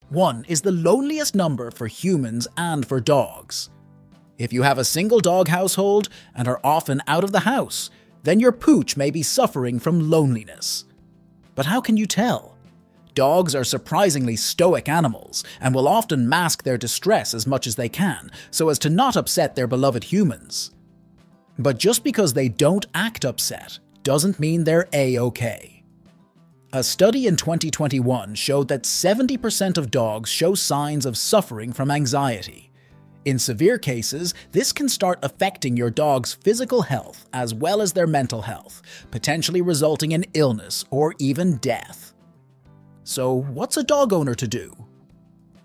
1 is the loneliest number for humans and for dogs. If you have a single dog household and are often out of the house, then your pooch may be suffering from loneliness. But how can you tell? Dogs are surprisingly stoic animals and will often mask their distress as much as they can so as to not upset their beloved humans. But just because they don't act upset doesn't mean they're A-okay. A study in 2021 showed that 70% of dogs show signs of suffering from anxiety. In severe cases, this can start affecting your dog's physical health as well as their mental health, potentially resulting in illness or even death. So, what's a dog owner to do?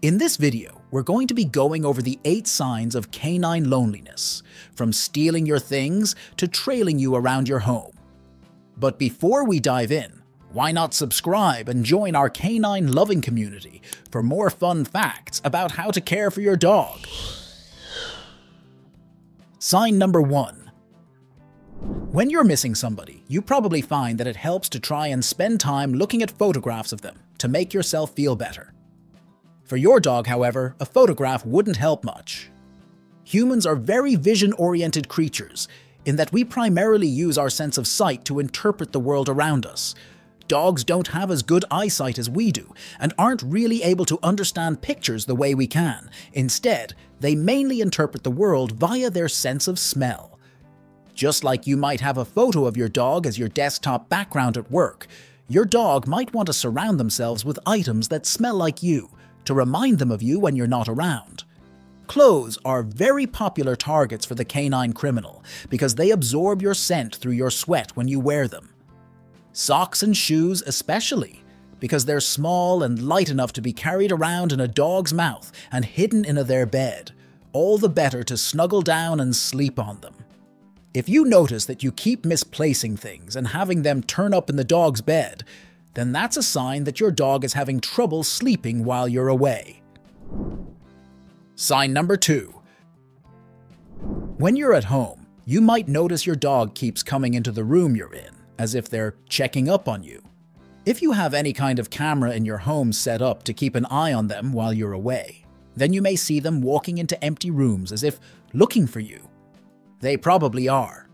In this video, we're going to be going over the 8 signs of canine loneliness, from stealing your things to trailing you around your home. But before we dive in, why not subscribe and join our canine loving community for more fun facts about how to care for your dog? Sign number 1. When you're missing somebody, you probably find that it helps to try and spend time looking at photographs of them to make yourself feel better. For your dog, however, a photograph wouldn't help much. Humans are very vision-oriented creatures in that we primarily use our sense of sight to interpret the world around us. Dogs don't have as good eyesight as we do and aren't really able to understand pictures the way we can. Instead, they mainly interpret the world via their sense of smell. Just like you might have a photo of your dog as your desktop background at work, your dog might want to surround themselves with items that smell like you to remind them of you when you're not around. Clothes are very popular targets for the canine criminal because they absorb your scent through your sweat when you wear them. Socks and shoes especially, because they're small and light enough to be carried around in a dog's mouth and hidden in their bed, all the better to snuggle down and sleep on them. If you notice that you keep misplacing things and having them turn up in the dog's bed, then that's a sign that your dog is having trouble sleeping while you're away. Sign number 2. When you're at home, you might notice your dog keeps coming into the room you're in, as if they're checking up on you. If you have any kind of camera in your home set up to keep an eye on them while you're away, then you may see them walking into empty rooms as if looking for you. They probably are.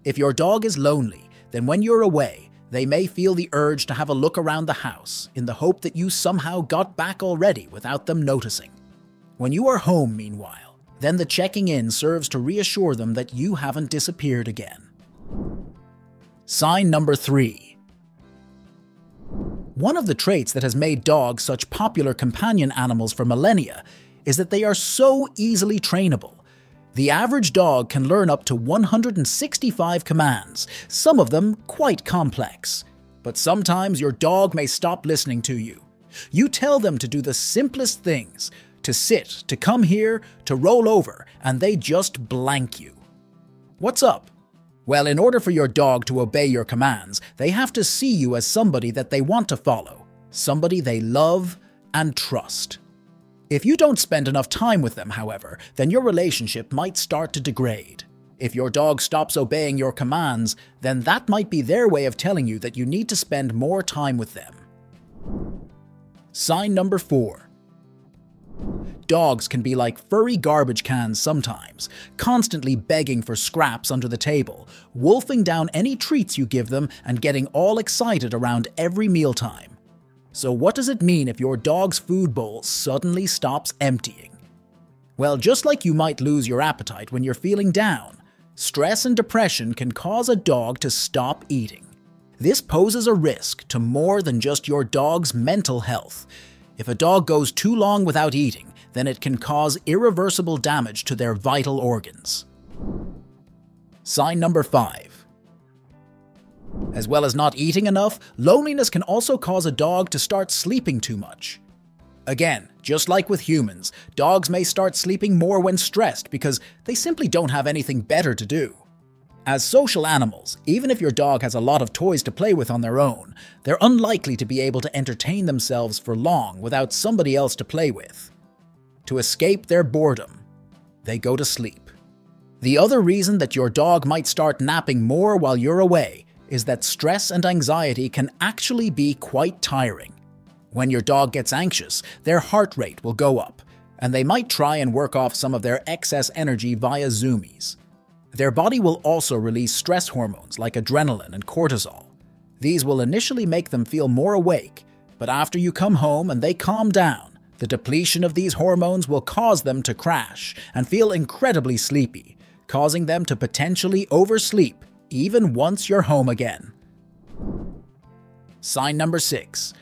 If your dog is lonely, then when you're away, they may feel the urge to have a look around the house in the hope that you somehow got back already without them noticing. When you are home, meanwhile, then the checking in serves to reassure them that you haven't disappeared again. Sign number 3. One of the traits that has made dogs such popular companion animals for millennia is that they are so easily trainable. The average dog can learn up to 165 commands, some of them quite complex. But sometimes your dog may stop listening to you. You tell them to do the simplest things, to sit, to come here, to roll over, and they just blank you. What's up? Well, in order for your dog to obey your commands, they have to see you as somebody that they want to follow, somebody they love and trust. If you don't spend enough time with them, however, then your relationship might start to degrade. If your dog stops obeying your commands, then that might be their way of telling you that you need to spend more time with them. Sign number 4. Dogs can be like furry garbage cans sometimes, constantly begging for scraps under the table, wolfing down any treats you give them, and getting all excited around every mealtime. So what does it mean if your dog's food bowl suddenly stops emptying? Well, just like you might lose your appetite when you're feeling down, stress and depression can cause a dog to stop eating. This poses a risk to more than just your dog's mental health. If a dog goes too long without eating, then it can cause irreversible damage to their vital organs. Sign number 5. As well as not eating enough, loneliness can also cause a dog to start sleeping too much. Again, just like with humans, dogs may start sleeping more when stressed because they simply don't have anything better to do. As social animals, even if your dog has a lot of toys to play with on their own, they're unlikely to be able to entertain themselves for long without somebody else to play with. To escape their boredom, they go to sleep. The other reason that your dog might start napping more while you're away is that stress and anxiety can actually be quite tiring. When your dog gets anxious, their heart rate will go up, and they might try and work off some of their excess energy via zoomies. Their body will also release stress hormones like adrenaline and cortisol. These will initially make them feel more awake, but after you come home and they calm down, the depletion of these hormones will cause them to crash and feel incredibly sleepy, causing them to potentially oversleep even once you're home again. Sign number 6.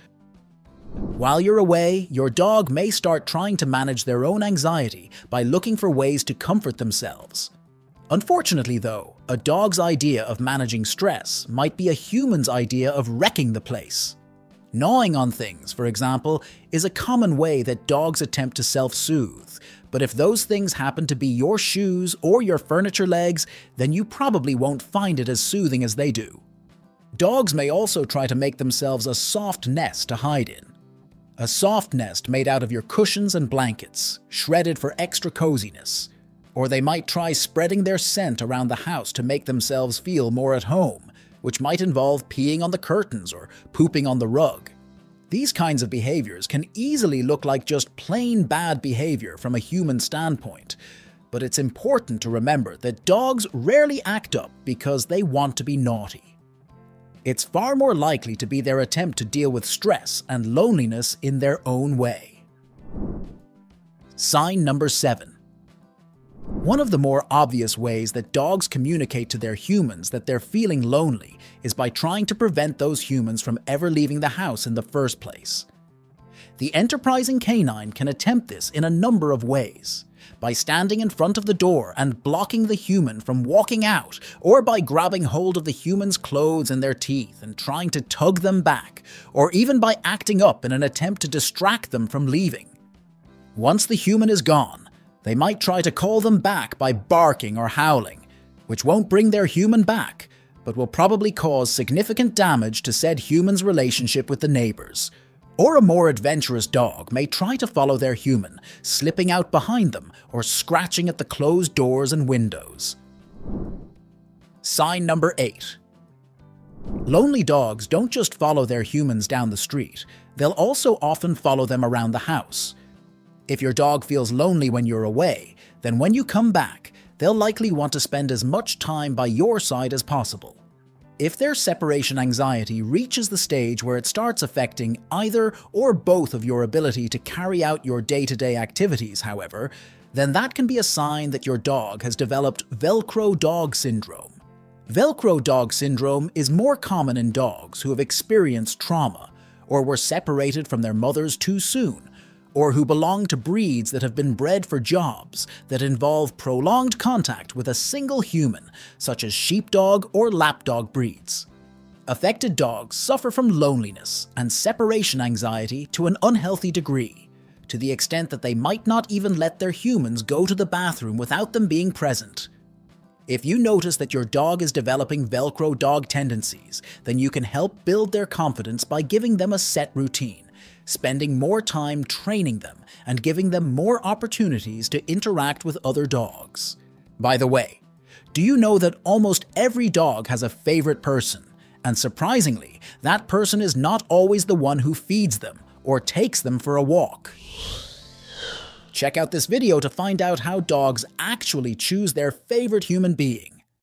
While you're away, your dog may start trying to manage their own anxiety by looking for ways to comfort themselves. Unfortunately though, a dog's idea of managing stress might be a human's idea of wrecking the place. Gnawing on things, for example, is a common way that dogs attempt to self-soothe, but if those things happen to be your shoes or your furniture legs, then you probably won't find it as soothing as they do. Dogs may also try to make themselves a soft nest to hide in. A soft nest made out of your cushions and blankets, shredded for extra coziness. Or they might try spreading their scent around the house to make themselves feel more at home, which might involve peeing on the curtains or pooping on the rug. These kinds of behaviors can easily look like just plain bad behavior from a human standpoint, but it's important to remember that dogs rarely act up because they want to be naughty. It's far more likely to be their attempt to deal with stress and loneliness in their own way. Sign number 7. One of the more obvious ways that dogs communicate to their humans that they're feeling lonely is by trying to prevent those humans from ever leaving the house in the first place. The enterprising canine can attempt this in a number of ways, by standing in front of the door and blocking the human from walking out, or by grabbing hold of the human's clothes in their teeth and trying to tug them back, or even by acting up in an attempt to distract them from leaving. Once the human is gone, they might try to call them back by barking or howling, which won't bring their human back, but will probably cause significant damage to said human's relationship with the neighbors. Or a more adventurous dog may try to follow their human, slipping out behind them or scratching at the closed doors and windows. Sign number 8. Lonely dogs don't just follow their humans down the street, they'll also often follow them around the house. If your dog feels lonely when you're away, then when you come back, they'll likely want to spend as much time by your side as possible. If their separation anxiety reaches the stage where it starts affecting either or both of your ability to carry out your day-to-day activities, however, then that can be a sign that your dog has developed Velcro dog syndrome. Velcro dog syndrome is more common in dogs who have experienced trauma, or were separated from their mothers too soon, or who belong to breeds that have been bred for jobs that involve prolonged contact with a single human, such as sheepdog or lapdog breeds. Affected dogs suffer from loneliness and separation anxiety to an unhealthy degree, to the extent that they might not even let their humans go to the bathroom without them being present. If you notice that your dog is developing Velcro dog tendencies, then you can help build their confidence by giving them a set routine, spending more time training them, and giving them more opportunities to interact with other dogs. By the way, do you know that almost every dog has a favorite person, and surprisingly, that person is not always the one who feeds them or takes them for a walk? Check out this video to find out how dogs actually choose their favorite human being.